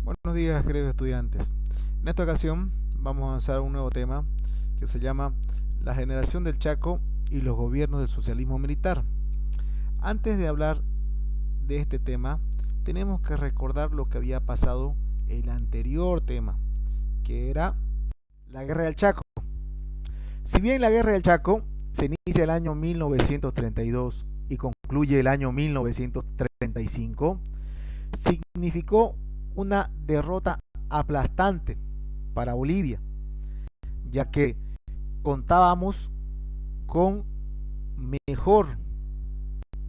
Buenos días, queridos estudiantes. En esta ocasión vamos a avanzar un nuevo tema que se llama la generación del Chaco y los gobiernos del socialismo militar. Antes de hablar de este tema, tenemos que recordar lo que había pasado en el anterior tema, que era la Guerra del Chaco. Si bien la Guerra del Chaco se inicia el año 1932 y concluye el año 1935, significó una derrota aplastante para Bolivia, ya que contábamos con mejor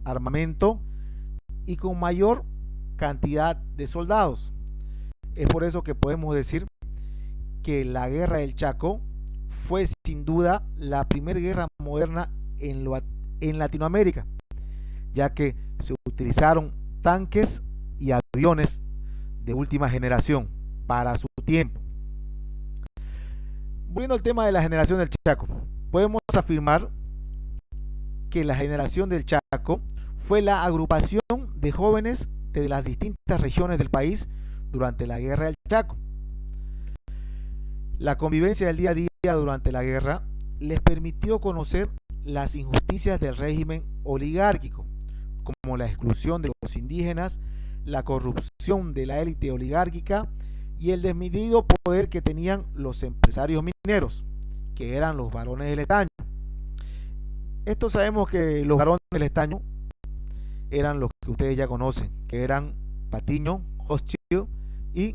armamento y con mayor cantidad de soldados. Es por eso que podemos decir que la Guerra del Chaco fue sin duda la primera guerra moderna en Latinoamérica, ya que se utilizaron tanques y aviones de última generación para su tiempo. Volviendo al tema de la generación del Chaco, podemos afirmar que la generación del Chaco fue la agrupación de jóvenes de las distintas regiones del país durante la Guerra del Chaco. La convivencia del día a día durante la guerra les permitió conocer las injusticias del régimen oligárquico, como la exclusión de los indígenas, la corrupción de la élite oligárquica y el desmedido poder que tenían los empresarios mineros, que eran los varones del estaño. Esto sabemos que los varones del estaño eran los que ustedes ya conocen, que eran Patiño, Hochschild y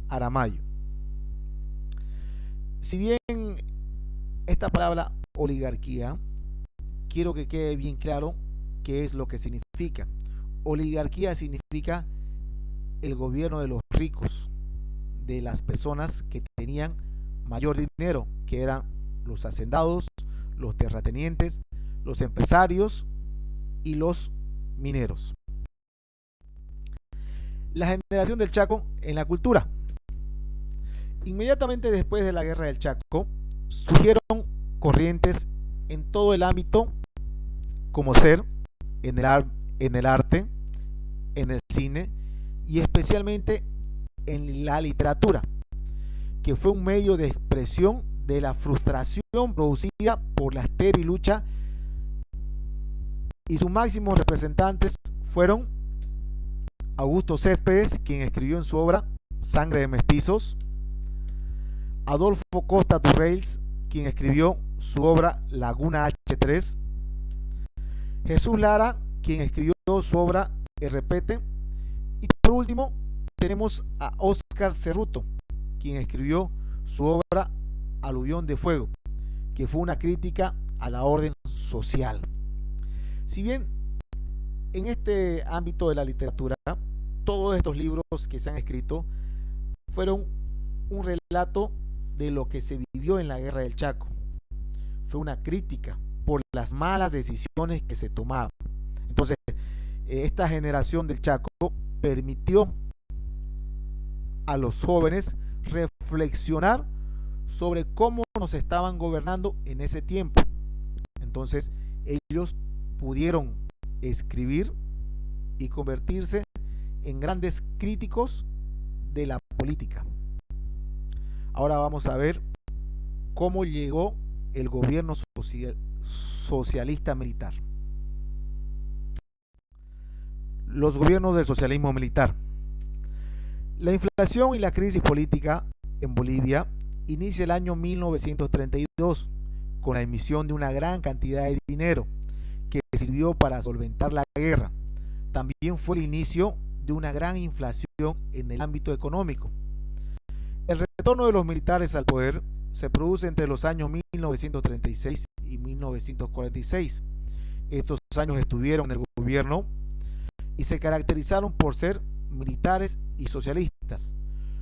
Aramayo. Si bien esta palabra oligarquía, quiero que quede bien claro qué es lo que significa. Oligarquía significa el gobierno de los ricos, de las personas que tenían mayor dinero, que eran los hacendados, los terratenientes, los empresarios y los mineros. La generación del Chaco en la cultura. Inmediatamente después de la Guerra del Chaco, surgieron corrientes en todo el ámbito, como ser en el arte, en el cine y especialmente en la literatura, que fue un medio de expresión de la frustración producida por la estéril lucha, y sus máximos representantes fueron Augusto Céspedes, quien escribió en su obra Sangre de Mestizos; Adolfo Costa Turrells, quien escribió su obra Laguna H3; Jesús Lara, quien escribió su obra El Repete; y por último tenemos a Óscar Cerruto, quien escribió su obra Aluvión de Fuego, que fue una crítica a la orden social. Si bien en este ámbito de la literatura, todos estos libros que se han escrito fueron un relato de lo que se vivió en la Guerra del Chaco. Fue una crítica por las malas decisiones que se tomaban. Entonces, esta generación del Chaco permitió a los jóvenes reflexionar sobre cómo nos estaban gobernando en ese tiempo. Entonces, ellos pudieron escribir y convertirse en grandes críticos de la política. Ahora vamos a ver cómo llegó el gobierno socialista militar. Los gobiernos del socialismo militar. La inflación y la crisis política en Bolivia inicia el año 1932 con la emisión de una gran cantidad de dinero que sirvió para solventar la guerra. También fue el inicio de una gran inflación en el ámbito económico. El retorno de los militares al poder se produce entre los años 1936 y 1946. Estos años estuvieron en el gobierno y se caracterizaron por ser militares y socialistas.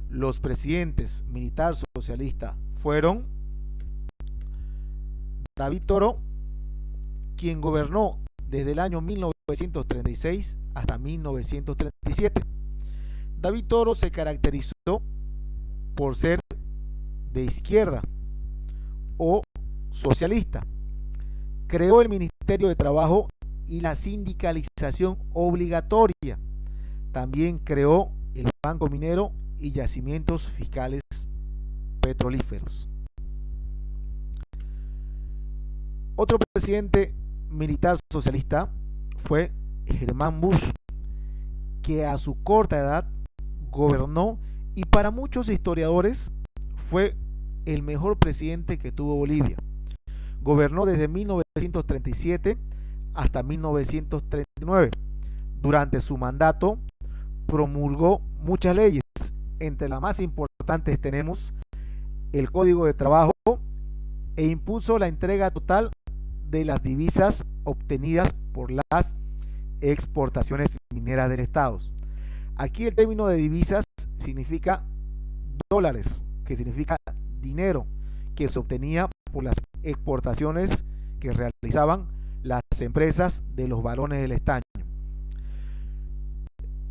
Los presidentes militar socialistas fueron David Toro, quien gobernó desde el año 1936 hasta 1937. David Toro se caracterizó por ser de izquierda o socialista. Creó el Ministerio de Trabajo y la sindicalización obligatoria. También creó el Banco Minero y yacimientos fiscales petrolíferos. Otro presidente militar socialista fue Germán Bush, que a su corta edad gobernó y para muchos historiadores fue el mejor presidente que tuvo Bolivia. Gobernó desde 1937 hasta 1939. Durante su mandato promulgó muchas leyes. Entre las más importantes tenemos el Código de Trabajo e impuso la entrega total de las divisas obtenidas por las exportaciones mineras del Estado. Aquí el término de divisas significa dólares, que significa dinero que se obtenía por las exportaciones que realizaban las empresas de los varones del estaño.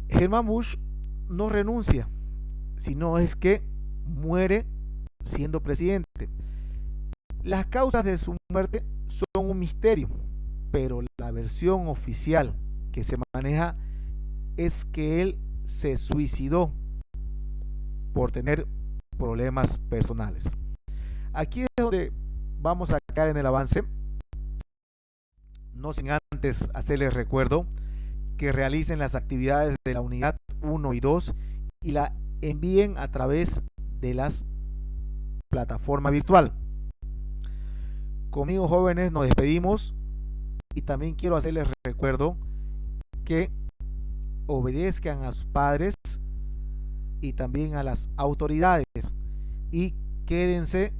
Germán Bush no renuncia, sino es que muere siendo presidente. Las causas de su muerte son un misterio, pero la versión oficial que se maneja es que él se suicidó por tener problemas personales. Aquí es donde vamos a caer en el avance, no sin antes hacerles recuerdo que realicen las actividades de la unidad 1 y 2 y la envíen a través de las plataformas virtual. Conmigo, jóvenes, nos despedimos y también quiero hacerles recuerdo que obedezcan a sus padres y también a las autoridades y quédense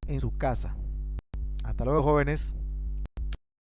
en su casa. Hasta luego, jóvenes.